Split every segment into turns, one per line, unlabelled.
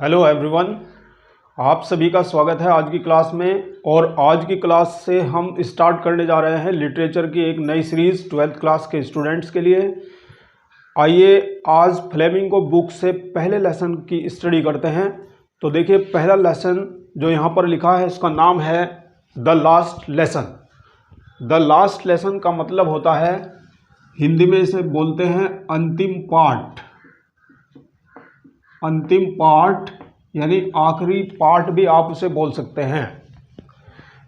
Hello everyone, आप सभी का स्वागत है आज की क्लास में। और आज की क्लास से हम स्टार्ट करने जा रहे हैं लिटरेचर की एक नई सीरीज़ 12th क्लास के स्टूडेंट्स के लिए। आइए आज फ्लेमिंगो बुक से पहले लेसन की स्टडी करते हैं। तो देखिए, पहला लेसन जो यहाँ पर लिखा है उसका नाम है the last lesson. The last lesson का मतलब होता है, हिंदी में इसे बोलते हैं अंतिम पाठ। अंतिम पाठ यानी आखिरी पाठ भी आप उसे बोल सकते हैं।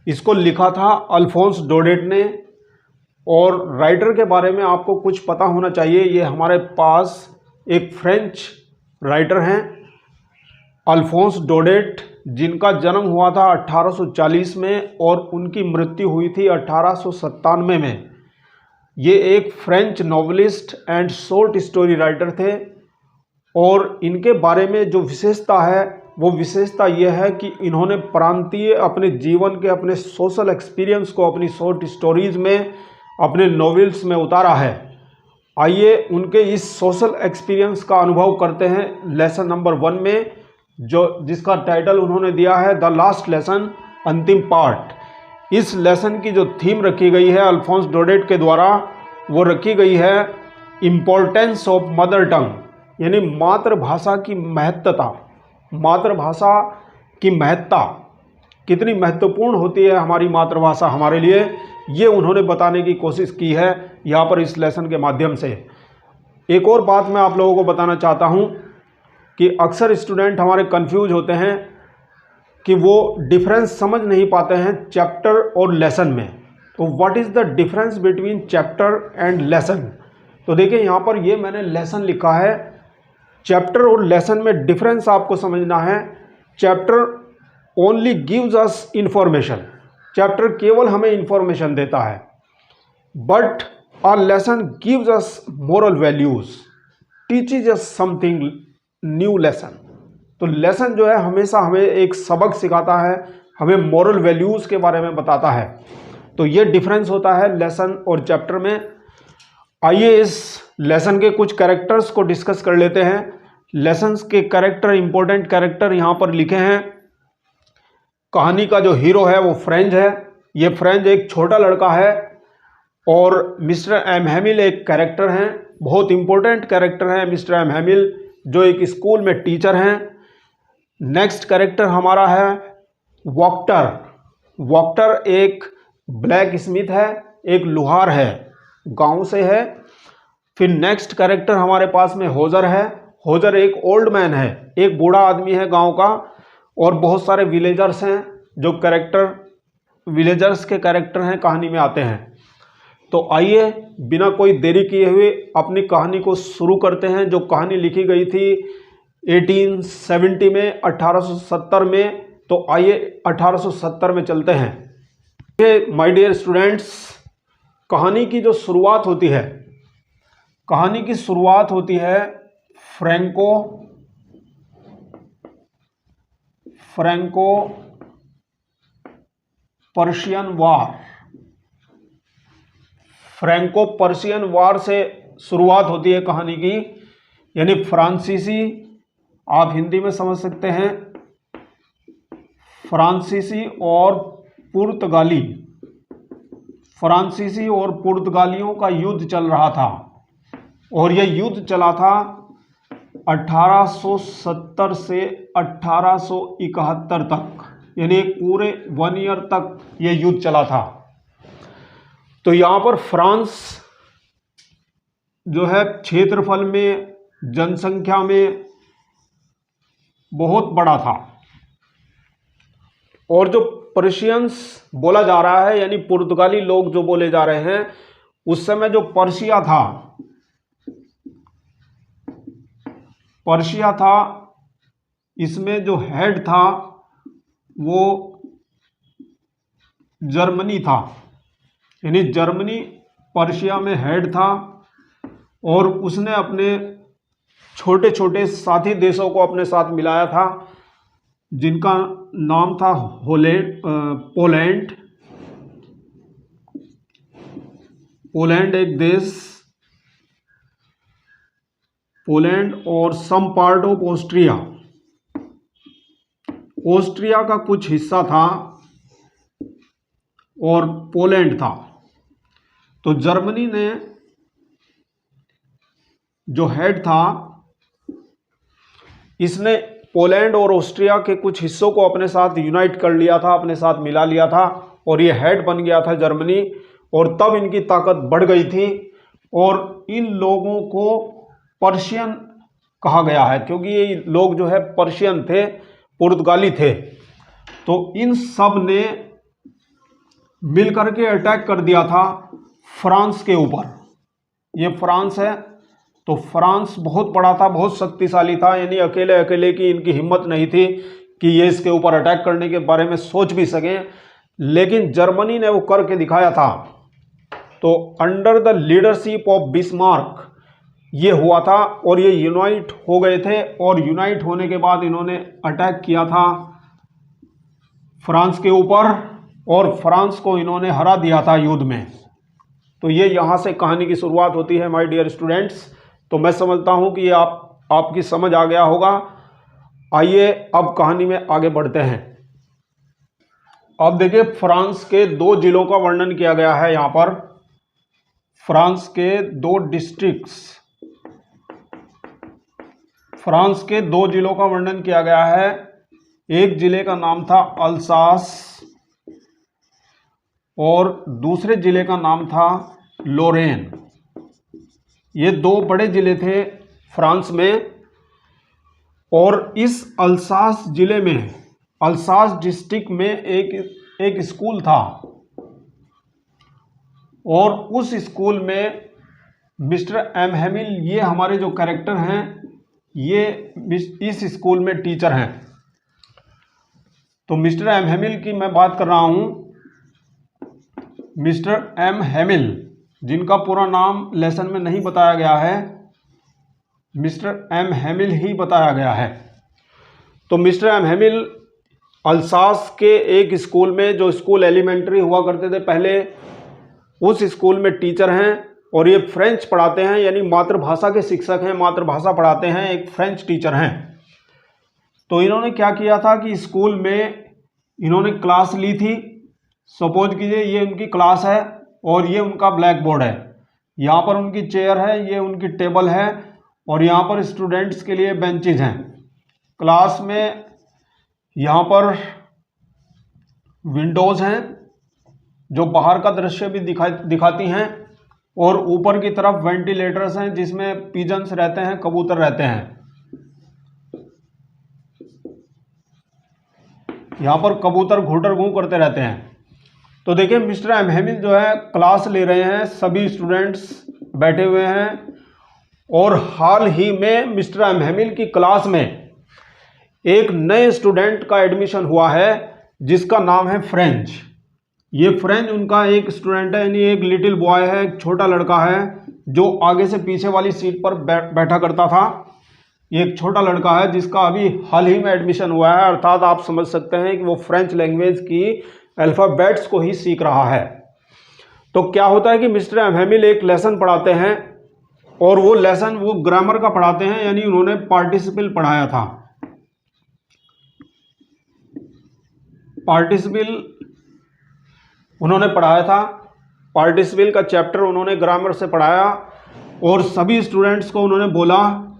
इसको लिखा था अल्फोंस डोडेट ने। और राइटर के बारे में आपको कुछ पता होना चाहिए। ये हमारे पास एक फ्रेंच राइटर हैं अल्फोंस डोडेट, जिनका जन्म हुआ था 1840 में और उनकी मृत्यु हुई थी 1897 में। ये एक French novelist and short story writer थे। और इनके बारे में जो विशेषता है वो विशेषता यह है कि इन्होंने प्रांतीय अपने जीवन के अपने सोशल एक्सपीरियंस को अपनी शॉर्ट स्टोरीज में, अपने नॉवेल्स में उतारा है। आइए उनके इस सोशल एक्सपीरियंस का अनुभव करते हैं लेसन नंबर 1 में, जिसका टाइटल उन्होंने दिया है द लास्ट लेसन, अंतिम पाठ। इस लेसन की जो थीम रखी गई है अल्फोंस डोडेट के द्वारा, वो रखी गई है इम्पोर्टेंस ऑफ मदर टंग, यानी मातृभाषा की महत्ता। मातृभाषा की महत्ता कितनी महत्वपूर्ण होती है हमारी मातृभाषा हमारे लिए, ये उन्होंने बताने की कोशिश की है यहाँ पर इस लेसन के माध्यम से। एक और बात मैं आप लोगों को बताना चाहता हूँ कि अक्सर स्टूडेंट हमारे कंफ्यूज होते हैं कि वो डिफरेंस समझ नहीं पाते हैं चैप्टर और लेसन में। तो what is the difference between chapter and lesson. तो देखिए, यहाँ पर ये मैंने लेसन लिखा है। चैप्टर और लेसन में डिफरेंस आपको समझना है। Chapter only gives us information, chapter केवल हमें इंफॉर्मेशन देता है। But a lesson gives us moral values, teaches us something new lesson. तो लेसन जो है हमेशा हमें एक सबक सिखाता है, हमें मोरल वैल्यूज के बारे में बताता है। तो ये डिफरेंस होता है लेसन और चैप्टर में। आइए इस लेसन के कुछ कैरेक्टर्स को डिस्कस कर लेते हैं। लेसन्स के कैरेक्टर, इंपॉर्टेंट कैरेक्टर यहाँ पर लिखे हैं। कहानी का जो हीरो है वो फ्रेंच है। ये फ्रेंच एक छोटा लड़का है। और मिस्टर एम हैमिल एक कैरेक्टर हैं, बहुत इंपॉर्टेंट कैरेक्टर हैं मिस्टर एम हैमिल, जो एक स्कूल में टीचर हैं। नेक्स्ट कैरेक्टर हमारा है वॉक्टर। वॉक्टर एक ब्लैक स्मिथ है, एक लुहार है, गांव से है। फिर नेक्स्ट कैरेक्टर हमारे पास में होजर है। होजर एक ओल्ड मैन है, एक बूढ़ा आदमी है गांव का। और बहुत सारे विलेजर्स हैं जो कैरेक्टर, विलेजर्स के कैरेक्टर हैं कहानी में आते हैं। तो आइए बिना कोई देरी किए हुए अपनी कहानी को शुरू करते हैं, जो कहानी लिखी गई थी 1870 में, 1870 में। तो आइए 1870 में चलते हैं। ये माय डियर स्टूडेंट्स, कहानी की जो शुरुआत होती है, कहानी की शुरुआत होती है फ्रैंको पर्शियन वार। फ्रैंको पर्शियन वार से शुरुआत होती है कहानी की, यानी फ्रांसीसी, आप हिंदी में समझ सकते हैं, फ्रांसीसी और पुर्तगाली, फ्रांसीसी और पुर्तगालियों का युद्ध चल रहा था। और यह युद्ध चला था 1870 से 1871 तक, यानी एक पूरे 1 ईयर तक यह युद्ध चला था। तो यहाँ पर फ्रांस जो है क्षेत्रफल में, जनसंख्या में बहुत बड़ा था। और जो पर्शियंस बोला जा रहा है, यानी पुर्तगाली लोग जो बोले जा रहे हैं, उस समय जो पर्शिया था, इसमें जो हेड था वो जर्मनी था, यानी जर्मनी पर्शिया में हेड था। और उसने अपने छोटे छोटे साथी देशों को अपने साथ मिलाया था, जिनका नाम था पोलैंड। पोलैंड एक देश, पोलैंड और some part of Austria, Austria का कुछ हिस्सा था और पोलैंड था। तो जर्मनी ने जो हेड था, इसने पोलैंड और ऑस्ट्रिया के कुछ हिस्सों को अपने साथ यूनाइट कर लिया था, अपने साथ मिला लिया था, और ये हेड बन गया था जर्मनी। और तब इनकी ताकत बढ़ गई थी और इन लोगों को पर्शियन कहा गया है, क्योंकि ये लोग जो है पर्शियन थे, पुर्तगाली थे। तो इन सब ने मिलकर के अटैक कर दिया था फ्रांस के ऊपर। ये फ्रांस है, तो फ्रांस बहुत बड़ा था, बहुत शक्तिशाली था, यानी अकेले अकेले की इनकी हिम्मत नहीं थी कि ये इसके ऊपर अटैक करने के बारे में सोच भी सकें, लेकिन जर्मनी ने वो करके दिखाया था। तो under the leadership of Bismarck ये हुआ था और ये यूनाइट हो गए थे, और यूनाइट होने के बाद इन्होंने अटैक किया था फ्रांस के ऊपर और फ्रांस को इन्होंने हरा दिया था युद्ध में। तो ये यहाँ से कहानी की शुरुआत होती है माय डियर स्टूडेंट्स। तो मैं समझता हूँ कि ये आपकी समझ आ गया होगा। आइए अब कहानी में आगे बढ़ते हैं। अब देखिए, फ्रांस के 2 जिलों का वर्णन किया गया है यहाँ पर। फ्रांस के 2 डिस्ट्रिक्ट्स, फ्रांस के 2 जिलों का वर्णन किया गया है। एक जिले का नाम था अल्सास और दूसरे जिले का नाम था लोरेन। ये 2 बड़े जिले थे फ्रांस में। और इस अल्सास जिले में, अल्सास डिस्ट्रिक्ट में एक स्कूल था, और उस स्कूल में मिस्टर एम हेमिल, ये हमारे जो कैरेक्टर हैं, ये इस स्कूल में टीचर हैं। तो मिस्टर एम हेमिल की मैं बात कर रहा हूँ। मिस्टर एम हेमिल, जिनका पूरा नाम लेसन में नहीं बताया गया है, मिस्टर एम हेमिल ही बताया गया है। तो मिस्टर एम हेमिल अल्सास के एक स्कूल में, जो स्कूल एलिमेंट्री हुआ करते थे पहले, उस स्कूल में टीचर हैं, और ये फ्रेंच पढ़ाते हैं, यानी मातृभाषा के शिक्षक हैं, मातृभाषा पढ़ाते हैं, एक फ्रेंच टीचर हैं। तो इन्होंने क्या किया था कि स्कूल में इन्होंने क्लास ली थी। सपोज कीजिए ये उनकी क्लास है और ये उनका ब्लैक बोर्ड है, यहाँ पर उनकी चेयर है, ये उनकी टेबल है, और यहाँ पर स्टूडेंट्स के लिए बेंचेज हैं। क्लास में यहाँ पर विंडोज़ हैं जो बाहर का दृश्य भी दिखाती हैं, और ऊपर की तरफ वेंटिलेटर्स हैं जिसमें पिजन्स रहते हैं, कबूतर रहते हैं। यहाँ पर कबूतर घूटर घूं करते रहते हैं। तो देखिए, मिस्टर एम हेमिल जो है क्लास ले रहे हैं, सभी स्टूडेंट्स बैठे हुए हैं, और हाल ही में मिस्टर एम हेमिल की क्लास में एक नए स्टूडेंट का एडमिशन हुआ है जिसका नाम है फ्रेंच। ये फ्रेंच उनका एक स्टूडेंट है, यानी एक लिटिल बॉय है, एक छोटा लड़का है जो आगे से पीछे वाली सीट पर बैठा करता था। ये एक छोटा लड़का है जिसका अभी हाल ही में एडमिशन हुआ है, अर्थात आप समझ सकते हैं कि वो फ्रेंच लैंग्वेज की अल्फ़ाबेट्स को ही सीख रहा है। तो क्या होता है कि मिस्टर एम हेमिल एक लेसन पढ़ाते हैं, और वो लेसन वो ग्रामर का पढ़ाते हैं, यानी उन्होंने पार्टिसिपल पढ़ाया था। पार्टिसिपल उन्होंने पढ़ाया था, पार्टिसिपल का चैप्टर उन्होंने ग्रामर से पढ़ाया, और सभी स्टूडेंट्स को उन्होंने बोला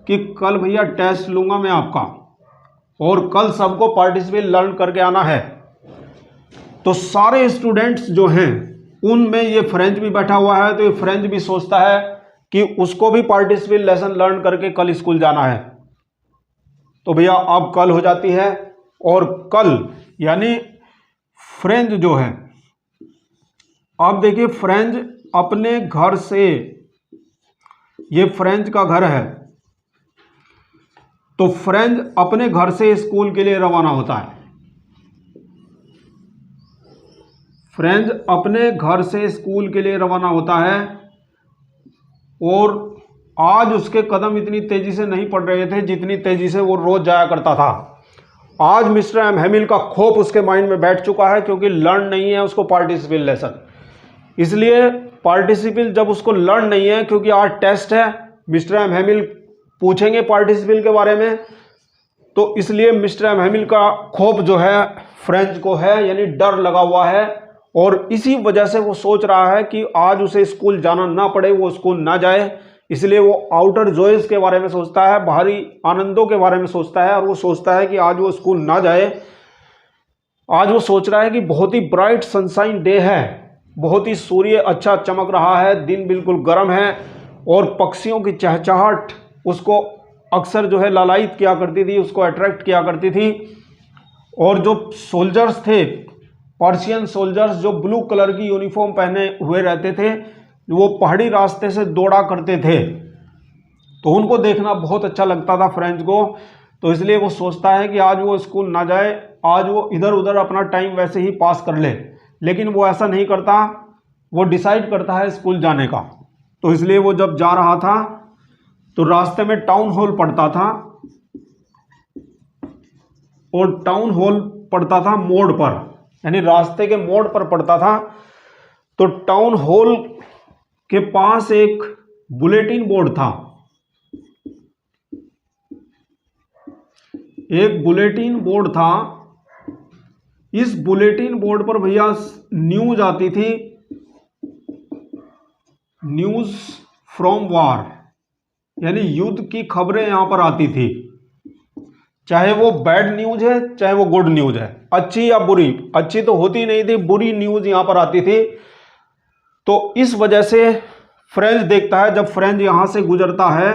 कि कल भैया टेस्ट लूँगा मैं आपका, और कल सबको पार्टिसिपल लर्न करके आना है। तो सारे स्टूडेंट्स जो हैं उनमें ये फ्रेंच भी बैठा हुआ है, तो ये फ्रेंच भी सोचता है कि उसको भी पार्टिसिपल लेसन लर्न करके कल स्कूल जाना है। तो भैया अब कल हो जाती है, और कल यानी फ्रेंच जो है, अब देखिए फ्रेंच अपने घर से, ये फ्रेंच का घर है, तो फ्रेंच अपने घर से स्कूल के लिए रवाना होता है। फ्रेंच अपने घर से स्कूल के लिए रवाना होता है, और आज उसके कदम इतनी तेजी से नहीं पड़ रहे थे जितनी तेजी से वो रोज जाया करता था। आज मिस्टर एम हेमिल का खौफ उसके माइंड में बैठ चुका है, क्योंकि लर्न नहीं है उसको पार्टिसिपल लेसन। इसलिए पार्टिसिपल जब उसको लर्न नहीं है, क्योंकि आज टेस्ट है, मिस्टर एम हेमिल पूछेंगे पार्टिसिपल के बारे में, तो इसलिए मिस्टर एमहमिल का खौफ जो है फ्रेंच को है, यानी डर लगा हुआ है। और इसी वजह से वो सोच रहा है कि आज उसे स्कूल जाना ना पड़े, वो स्कूल ना जाए। इसलिए वो आउटर जॉयज के बारे में सोचता है, बाहरी आनंदों के बारे में सोचता है, और वो सोचता है कि आज वो स्कूल ना जाए। आज वो सोच रहा है कि बहुत ही ब्राइट सनशाइन डे है, बहुत ही सूर्य अच्छा चमक रहा है, दिन बिल्कुल गर्म है, और पक्षियों की चहचहाहट उसको अक्सर जो है लालायित किया करती थी, उसको अट्रैक्ट किया करती थी। और जो सोल्जर्स थे, पर्शियन सोल्जर्स, जो ब्लू कलर की यूनिफॉर्म पहने हुए रहते थे, वो पहाड़ी रास्ते से दौड़ा करते थे, तो उनको देखना बहुत अच्छा लगता था फ्रेंच को। तो इसलिए वो सोचता है कि आज वो स्कूल ना जाए, आज वो इधर उधर अपना टाइम वैसे ही पास कर ले। लेकिन वो ऐसा नहीं करता, वो डिसाइड करता है स्कूल जाने का। तो इसलिए वो जब जा रहा था तो रास्ते में टाउन हॉल पड़ता था, और टाउन हॉल पड़ता था मोड़ पर, यानी रास्ते के मोड़ पर पड़ता था। तो टाउन हॉल के पास एक बुलेटिन बोर्ड था, एक बुलेटिन बोर्ड था। इस बुलेटिन बोर्ड पर भैया न्यूज आती थी, न्यूज फ्रॉम वार, यानी युद्ध की खबरें यहां पर आती थी। चाहे वो बैड न्यूज है, चाहे वो गुड न्यूज है, अच्छी या बुरी, अच्छी तो होती नहीं थी, बुरी न्यूज यहां पर आती थी। तो इस वजह से फ्रेंच देखता है, जब फ्रेंच यहां से गुजरता है,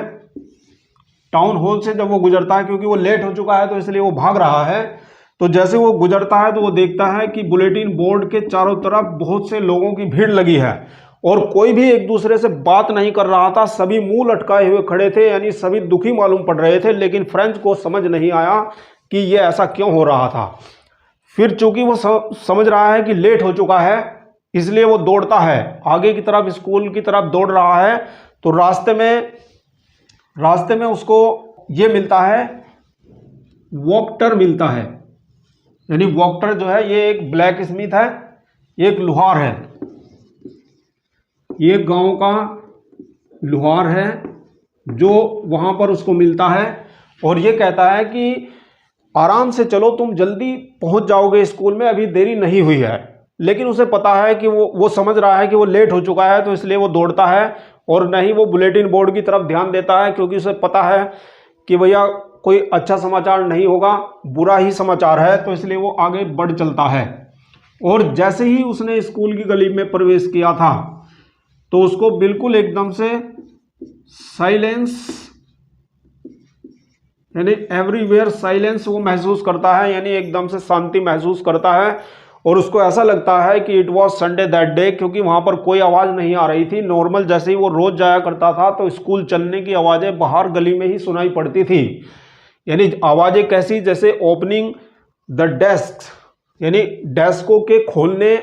टाउन हॉल से जब वो गुजरता है, क्योंकि वो लेट हो चुका है तो इसलिए वो भाग रहा है। तो जैसे वो गुजरता है तो वो देखता है कि बुलेटिन बोर्ड के चारों तरफ बहुत से लोगों की भीड़ लगी है, और कोई भी एक दूसरे से बात नहीं कर रहा था, सभी मुंह लटकाए हुए खड़े थे, यानी सभी दुखी मालूम पड़ रहे थे। लेकिन फ्रेंच को समझ नहीं आया कि ये ऐसा क्यों हो रहा था। फिर चूंकि वो समझ रहा है कि लेट हो चुका है, इसलिए वो दौड़ता है आगे की तरफ, स्कूल की तरफ दौड़ रहा है। तो रास्ते में उसको ये मिलता है, वॉक्टर मिलता है, यानी वॉक्टर जो है ये एक ब्लैक स्मिथ है, एक लुहार है, ये गांव का लुहार है जो वहां पर उसको मिलता है, और ये कहता है कि आराम से चलो, तुम जल्दी पहुंच जाओगे स्कूल में, अभी देरी नहीं हुई है। लेकिन उसे पता है कि वो समझ रहा है कि वो लेट हो चुका है, तो इसलिए वो दौड़ता है, और नहीं वो बुलेटिन बोर्ड की तरफ ध्यान देता है, क्योंकि उसे पता है कि भैया कोई अच्छा समाचार नहीं होगा, बुरा ही समाचार है। तो इसलिए वो आगे बढ़ चलता है। और जैसे ही उसने स्कूल की गली में प्रवेश किया था तो उसको बिल्कुल एकदम से साइलेंस, यानी एवरीवेयर साइलेंस वो महसूस करता है, यानी एकदम से शांति महसूस करता है। और उसको ऐसा लगता है कि it was Sunday that day, क्योंकि वहां पर कोई आवाज़ नहीं आ रही थी। नॉर्मल जैसे ही वो रोज जाया करता था तो स्कूल चलने की आवाज़ें बाहर गली में ही सुनाई पड़ती थी, यानी आवाज़ें कैसी, जैसे ओपनिंग द डेस्क, यानी डेस्कों के खोलने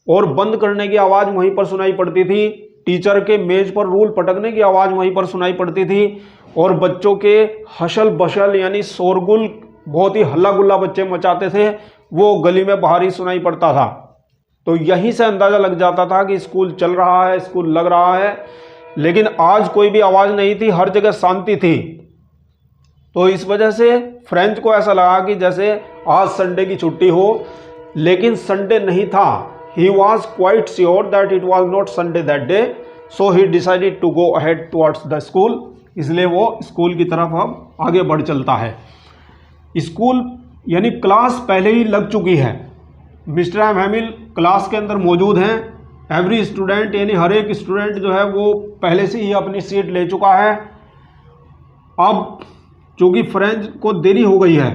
और बंद करने की आवाज़ वहीं पर सुनाई पड़ती थी। टीचर के मेज पर रूल पटकने की आवाज़ वहीं पर सुनाई पड़ती थी, और बच्चों के हशल बशल यानी शोरगुल, बहुत ही हल्ला गुल्ला बच्चे मचाते थे, वो गली में बाहर ही सुनाई पड़ता था। तो यहीं से अंदाज़ा लग जाता था कि स्कूल चल रहा है, स्कूल लग रहा है। लेकिन आज कोई भी आवाज़ नहीं थी, हर जगह शांति थी। तो इस वजह से फ्रेंच को ऐसा लगा कि जैसे आज संडे की छुट्टी हो, लेकिन संडे नहीं था। He was quite sure that it was not Sunday that day, so he decided to go ahead towards the school. इसलिए वो स्कूल की तरफ अब आगे बढ़ चलता है। स्कूल यानी क्लास पहले ही लग चुकी है, मिस्टर एमहमिल क्लास के अंदर मौजूद हैं। एवरी स्टूडेंट यानी हर एक स्टूडेंट जो है वो पहले से ही अपनी सीट ले चुका है। अब चूँकि फ्रेंच को देरी हो गई है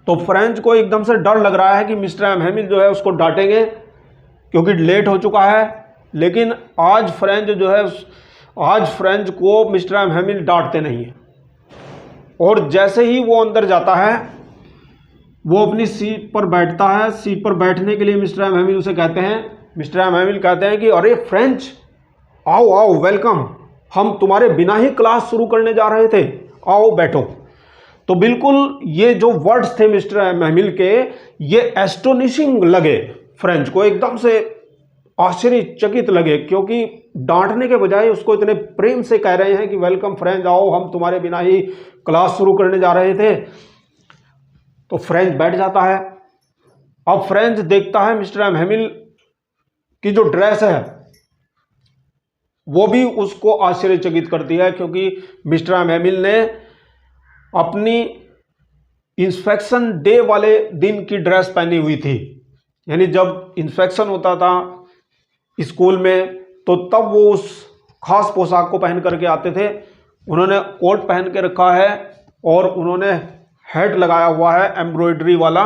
तो फ्रेंच को एकदम से डर लग रहा है कि मिस्टर एमहमिल जो है उसको डांटेंगे, क्योंकि लेट हो चुका है। लेकिन आज फ्रेंच को मिस्टर एमहमिल डांटते नहीं हैं। और जैसे ही वो अंदर जाता है, वो अपनी सीट पर बैठता है। सीट पर बैठने के लिए मिस्टर एमहमिल उसे कहते हैं कि अरे फ्रेंच, आओ आओ, वेलकम, हम तुम्हारे बिना ही क्लास शुरू करने जा रहे थे, आओ बैठो। तो बिल्कुल ये जो वर्ड्स थे मिस्टर एमहमिल के, ये एस्टोनिशिंग लगे फ्रेंच को, एकदम से आश्चर्यचकित लगे, क्योंकि डांटने के बजाय उसको इतने प्रेम से कह रहे हैं कि वेलकम फ्रेंच, आओ, हम तुम्हारे बिना ही क्लास शुरू करने जा रहे थे। तो फ्रेंच बैठ जाता है। अब फ्रेंच देखता है मिस्टर एम हेमिल की जो ड्रेस है वो भी उसको आश्चर्यचकित करती है, क्योंकि मिस्टर एम हेमिल ने अपनी इंस्पेक्शन डे वाले दिन की ड्रेस पहनी हुई थी। यानी जब इंस्पेक्शन होता था स्कूल में तो तब वो उस खास पोशाक को पहन करके आते थे। उन्होंने कोट पहन के रखा है और उन्होंने हैट लगाया हुआ है एम्ब्रॉयडरी वाला,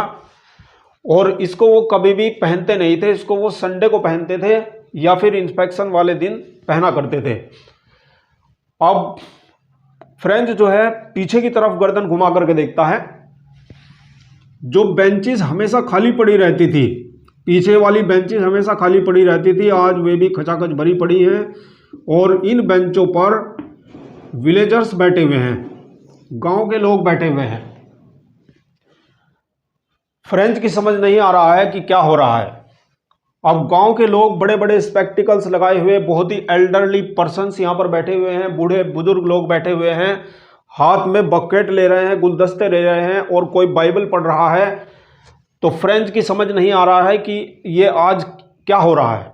और इसको वो कभी भी पहनते नहीं थे, इसको वो संडे को पहनते थे या फिर इंस्पेक्शन वाले दिन पहना करते थे। अब फ्रेंच जो है पीछे की तरफ गर्दन घुमा करके देखता है। जो बेंचेस हमेशा खाली पड़ी रहती थी, पीछे वाली बेंचेस हमेशा खाली पड़ी रहती थी, आज वे भी खचाखच भरी पड़ी हैं, और इन बेंचों पर विलेजर्स बैठे हुए हैं, गांव के लोग बैठे हुए हैं। फ्रेंच की समझ नहीं आ रहा है कि क्या हो रहा है। अब गांव के लोग बड़े बड़े स्पेक्टिकल्स लगाए हुए, बहुत ही एल्डरली पर्सन्स यहाँ पर बैठे हुए हैं, बूढ़े बुजुर्ग लोग बैठे हुए हैं, हाथ में बकेट ले रहे हैं, गुलदस्ते ले रहे हैं, और कोई बाइबल पढ़ रहा है। तो फ्रेंच की समझ नहीं आ रहा है कि ये आज क्या हो रहा है।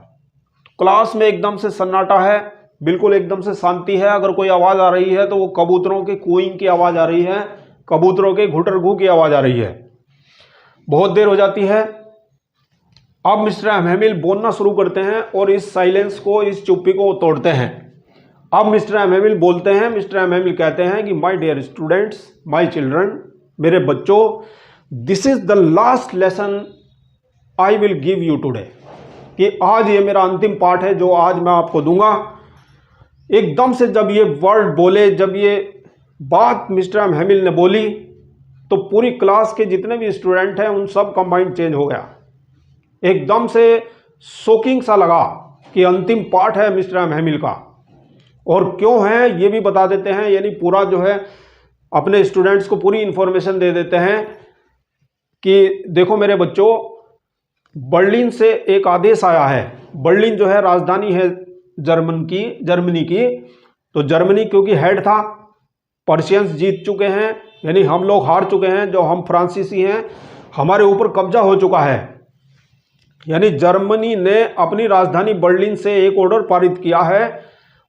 क्लास में एकदम से सन्नाटा है, बिल्कुल एकदम से शांति है। अगर कोई आवाज़ आ रही है तो वो कबूतरों के कूइंग की आवाज़ आ रही है, कबूतरों के घुटर घू की आवाज़ आ रही है। बहुत देर हो जाती है। अब मिस्टर एम हेमिल बोलना शुरू करते हैं और इस साइलेंस को, इस चुप्पी को तोड़ते हैं। अब मिस्टर एम हेमिल बोलते हैं। मिस्टर एम हेमिल कहते हैं कि my dear students, my children, मेरे बच्चों, this is the last lesson I will give you today, कि आज ये मेरा अंतिम पाठ है जो आज मैं आपको दूंगा। एकदम से जब ये वर्ड बोले, जब ये बात मिस्टर एम हेमिल ने बोली, तो पूरी क्लास के जितने भी स्टूडेंट हैं उन सब का माइंड चेंज हो गया। एकदम से शॉकिंग सा लगा कि अंतिम पाठ है मिस्टर एम हेमिल का, और क्यों है ये भी बता देते हैं। यानी पूरा जो है अपने स्टूडेंट्स को पूरी इंफॉर्मेशन दे देते हैं कि देखो मेरे बच्चों, बर्लिन से एक आदेश आया है। बर्लिन जो है राजधानी है जर्मनी की। तो जर्मनी क्योंकि हेड था, पर्शियंस जीत चुके हैं, यानी हम लोग हार चुके हैं, जो हम फ्रांसीसी हैं, हमारे ऊपर कब्जा हो चुका है। यानी जर्मनी ने अपनी राजधानी बर्लिन से एक ऑर्डर पारित किया है,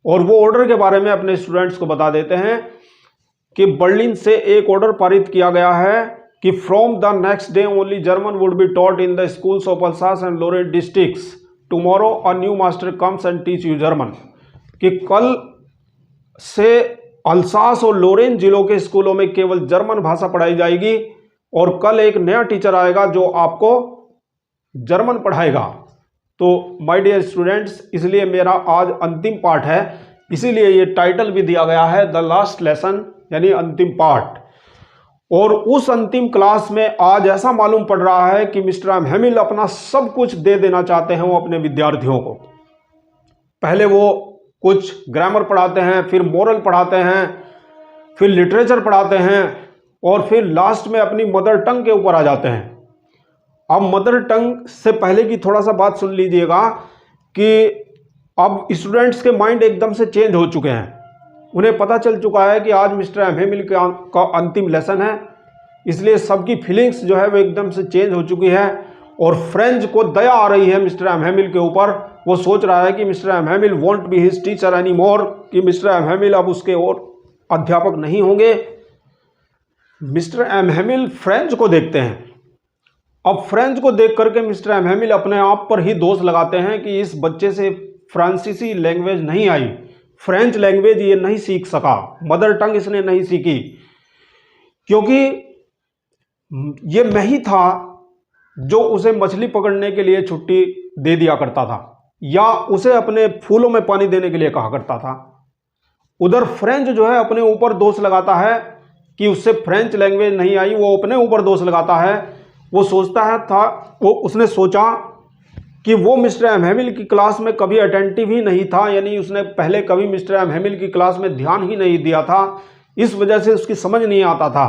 और वो ऑर्डर के बारे में अपने स्टूडेंट्स को बता देते हैं कि बर्लिन से एक ऑर्डर पारित किया गया है कि from the next day only German would be taught in the schools of Alsace and Lorraine districts. Tomorrow a new master comes and teach you German, कि कल से अल्सास और लोरेन जिलों के स्कूलों में केवल जर्मन भाषा पढ़ाई जाएगी, और कल एक नया टीचर आएगा जो आपको जर्मन पढ़ाएगा। तो माय डियर स्टूडेंट्स, इसलिए मेरा आज अंतिम पाठ है, इसीलिए ये टाइटल भी दिया गया है द लास्ट लेसन, यानी अंतिम पाठ। और उस अंतिम क्लास में आज ऐसा मालूम पड़ रहा है कि मिस्टर एम हेमिल अपना सब कुछ दे देना चाहते हैं वो अपने विद्यार्थियों को। पहले वो कुछ ग्रामर पढ़ाते हैं, फिर मोरल पढ़ाते हैं, फिर लिटरेचर पढ़ाते हैं, और फिर लास्ट में अपनी मदर टंग के ऊपर आ जाते हैं। अब मदर टंग से पहले की थोड़ा सा बात सुन लीजिएगा कि अब स्टूडेंट्स के माइंड एकदम से चेंज हो चुके हैं। उन्हें पता चल चुका है कि आज मिस्टर एम हेमिल का अंतिम लेसन है, इसलिए सबकी फीलिंग्स जो है वो एकदम से चेंज हो चुकी है। और फ्रेंच को दया आ रही है मिस्टर एम हेमिल के ऊपर। वो सोच रहा है कि mister M Hamel won't be his teacher any more, कि मिस्टर एम हेमिल अब उसके और अध्यापक नहीं होंगे। मिस्टर एम हेमिल फ्रेंच को देखते हैं। अब फ्रेंच को देख करके मिस्टर एम हेमिल अपने आप पर ही दोष लगाते हैं कि इस बच्चे से फ्रांसीसी लैंग्वेज नहीं आई, फ्रेंच लैंग्वेज ये नहीं सीख सका, मदर टंग इसने नहीं सीखी, क्योंकि ये मैं ही था जो उसे मछली पकड़ने के लिए छुट्टी दे दिया करता था, या उसे अपने फूलों में पानी देने के लिए कहा करता था। उधर फ्रेंच जो है अपने ऊपर दोष लगाता है कि उससे फ्रेंच लैंग्वेज नहीं आई, वो अपने ऊपर दोष लगाता है। वो सोचता है था, उसने सोचा कि वो मिस्टर एम हेमिल की क्लास में कभी अटेंटिव ही नहीं था, यानी उसने पहले कभी मिस्टर एम हेमिल की क्लास में ध्यान ही नहीं दिया था। इस वजह से उसकी समझ नहीं आता था,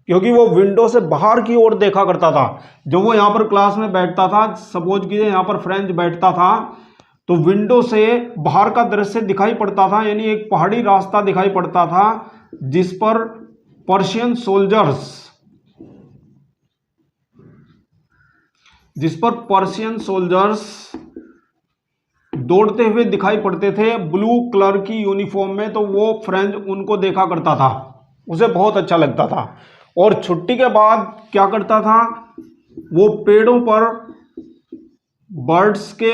क्योंकि वो विंडो से बाहर की ओर देखा करता था। जब वो यहाँ पर क्लास में बैठता था, सपोज कीजिए यहाँ पर फ्रेंच बैठता था, तो विंडो से बाहर का दृश्य दिखाई पड़ता था, यानी एक पहाड़ी रास्ता दिखाई पड़ता था जिस पर पर्शियन सोल्जर्स दौड़ते हुए दिखाई पड़ते थे ब्लू कलर की यूनिफॉर्म में। तो वो फ्रेंच उनको देखा करता था, उसे बहुत अच्छा लगता था। और छुट्टी के बाद क्या करता था, वो पेड़ों पर बर्ड्स के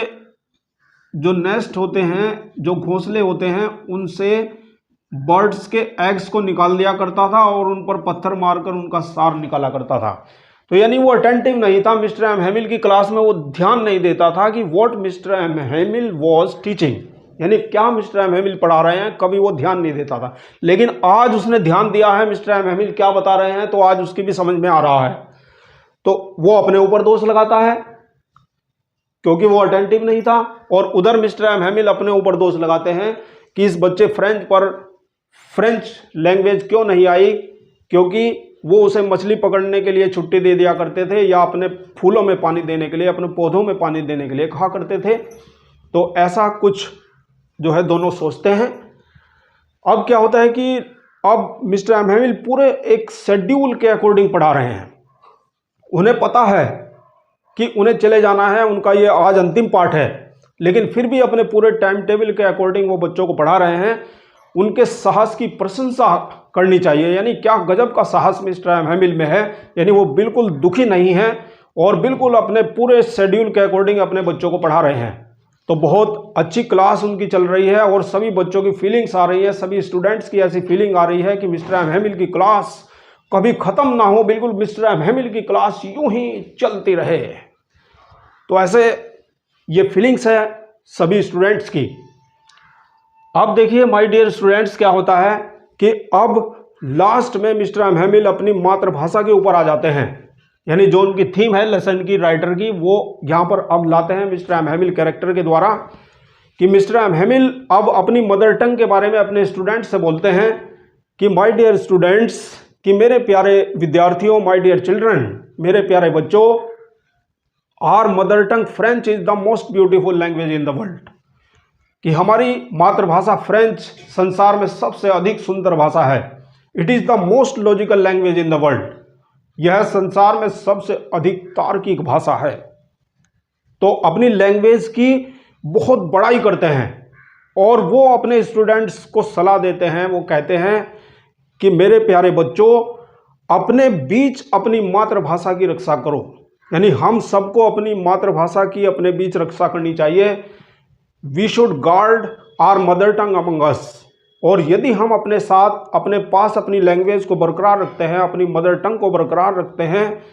जो नेस्ट होते हैं, जो घोंसले होते हैं, उनसे बर्ड्स के एग्स को निकाल दिया करता था और उन पर पत्थर मारकर उनका सार निकाला करता था। तो यानी वो अटेंटिव नहीं था, मिस्टर एम हेमिल की क्लास में वो ध्यान नहीं देता था कि what mister M Hamel was teaching, यानी क्या मिस्टर एम हेमिल पढ़ा रहे हैं, कभी वो ध्यान नहीं देता था। लेकिन आज उसने ध्यान दिया है मिस्टर एम हेमिल क्या बता रहे हैं, तो आज उसकी भी समझ में आ रहा है। तो वो अपने ऊपर दोष लगाता है क्योंकि वो अटेंटिव नहीं था, और उधर मिस्टर एम हेमिल अपने ऊपर दोष लगाते हैं कि इस बच्चे फ्रेंच लैंग्वेज क्यों नहीं आई, क्योंकि वो उसे मछली पकड़ने के लिए छुट्टी दे दिया करते थे या अपने फूलों में पानी देने के लिए, अपने पौधों में पानी देने के लिए कहा करते थे। तो ऐसा कुछ जो है दोनों सोचते हैं। अब क्या होता है कि अब मिस्टर एम हेमिल पूरे एक शेड्यूल के अकॉर्डिंग पढ़ा रहे हैं। उन्हें पता है कि उन्हें चले जाना है, उनका ये आज अंतिम पाठ है, लेकिन फिर भी अपने पूरे टाइम टेबल के अकॉर्डिंग वो बच्चों को पढ़ा रहे हैं। उनके साहस की प्रशंसा करनी चाहिए, यानी क्या गजब का साहस मिस्टर एम हेमिल में है, यानी वो बिल्कुल दुखी नहीं है और बिल्कुल अपने पूरे शेड्यूल के अकॉर्डिंग अपने बच्चों को पढ़ा रहे हैं। तो बहुत अच्छी क्लास उनकी चल रही है और सभी बच्चों की फीलिंग्स आ रही है, सभी स्टूडेंट्स की ऐसी फीलिंग आ रही है कि मिस्टर एम हेमिल की क्लास कभी ख़त्म ना हो, बिल्कुल मिस्टर एम हेमिल की क्लास यूं ही चलती रहे। तो ऐसे ये फीलिंग्स है सभी स्टूडेंट्स की। अब देखिए माय डियर स्टूडेंट्स, क्या होता है कि अब लास्ट में मिस्टर एम हेमिल अपनी मातृभाषा के ऊपर आ जाते हैं, यानी जो उनकी थीम है लेसन की, राइटर की, वो यहाँ पर अब लाते हैं मिस्टर एम हेमिल कैरेक्टर के द्वारा कि मिस्टर एम हेमिल अब अपनी मदर टंग के बारे में अपने स्टूडेंट्स से बोलते हैं कि माय डियर स्टूडेंट्स, कि मेरे प्यारे विद्यार्थियों, माय डियर चिल्ड्रन, मेरे प्यारे बच्चों, our mother tongue French is the most beautiful language in the world, कि हमारी मातृभाषा फ्रेंच संसार में सबसे अधिक सुंदर भाषा है। It is the most logical language in the world, यह संसार में सबसे अधिक तार्किक भाषा है। तो अपनी लैंग्वेज की बहुत बड़ाई करते हैं और वो अपने स्टूडेंट्स को सलाह देते हैं। वो कहते हैं कि मेरे प्यारे बच्चों, अपने बीच अपनी मातृभाषा की रक्षा करो, यानी हम सबको अपनी मातृभाषा की अपने बीच रक्षा करनी चाहिए। We should guard our mother tongue among us, और यदि हम अपने साथ अपने पास अपनी लैंग्वेज को बरकरार रखते हैं, अपनी मदर टंग को बरकरार रखते हैं,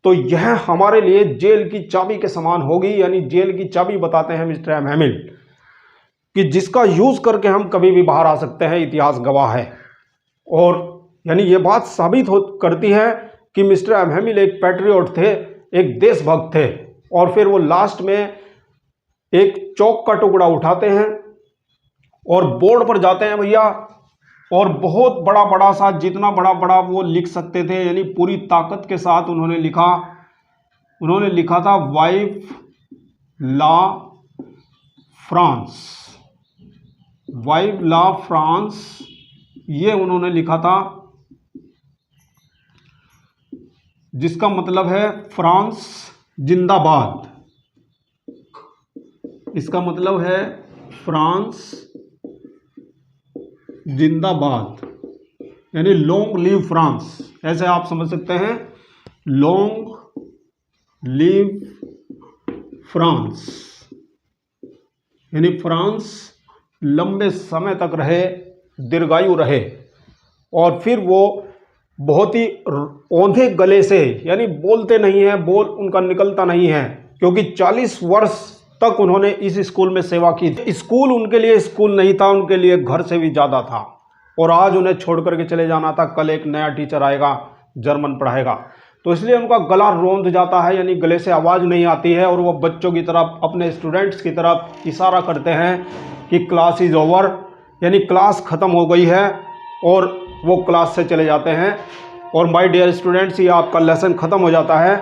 तो यह हमारे लिए जेल की चाबी के समान होगी। यानी जेल की चाबी बताते हैं मिस्टर एम हेमिल कि जिसका यूज़ करके हम कभी भी बाहर आ सकते हैं, इतिहास गवाह है। और यानी ये बात साबित करती है कि मिस्टर एम हेमिल एक पैट्रियट थे, एक देशभक्त थे। और फिर वो लास्ट में एक चौक का टुकड़ा उठाते हैं और बोर्ड पर जाते हैं भैया, और बहुत बड़ा बड़ा सा, जितना बड़ा बड़ा वो लिख सकते थे, यानी पूरी ताकत के साथ उन्होंने लिखा था वाइव ला फ्रांस, वाइव ला फ्रांस, ये उन्होंने लिखा था, जिसका मतलब है फ्रांस जिंदाबाद। इसका मतलब है फ्रांस जिंदाबाद, यानी लॉन्ग लिव फ्रांस, ऐसे आप समझ सकते हैं, लॉन्ग लिव फ्रांस, यानी फ्रांस लंबे समय तक रहे, दीर्घायु रहे। और फिर वो बहुत ही औंधे गले से, यानी बोलते नहीं हैं, बोल उनका निकलता नहीं है, क्योंकि 40 वर्ष तक उन्होंने इस स्कूल में सेवा की। स्कूल उनके लिए स्कूल नहीं था, उनके लिए घर से भी ज़्यादा था। और आज उन्हें छोड़ करके चले जाना था, कल एक नया टीचर आएगा, जर्मन पढ़ाएगा, तो इसलिए उनका गला रोंध जाता है, यानी गले से आवाज़ नहीं आती है। और वो बच्चों की तरफ, अपने स्टूडेंट्स की तरफ इशारा करते हैं कि क्लास इज़ ओवर, यानी क्लास ख़त्म हो गई है, और वो क्लास से चले जाते हैं। और माय डियर स्टूडेंट्स, ये आपका लेसन ख़त्म हो जाता है।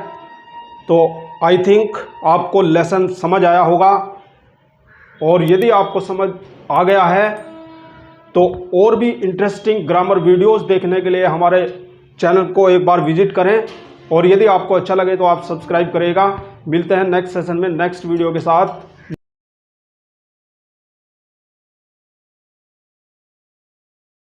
तो आई थिंक आपको लेसन समझ आया होगा। और यदि आपको समझ आ गया है तो और भी इंटरेस्टिंग ग्रामर वीडियोस देखने के लिए हमारे चैनल को एक बार विजिट करें, और यदि आपको अच्छा लगे तो आप सब्सक्राइब करिएगा। मिलते हैं नेक्स्ट सेशन में नेक्स्ट वीडियो के साथ।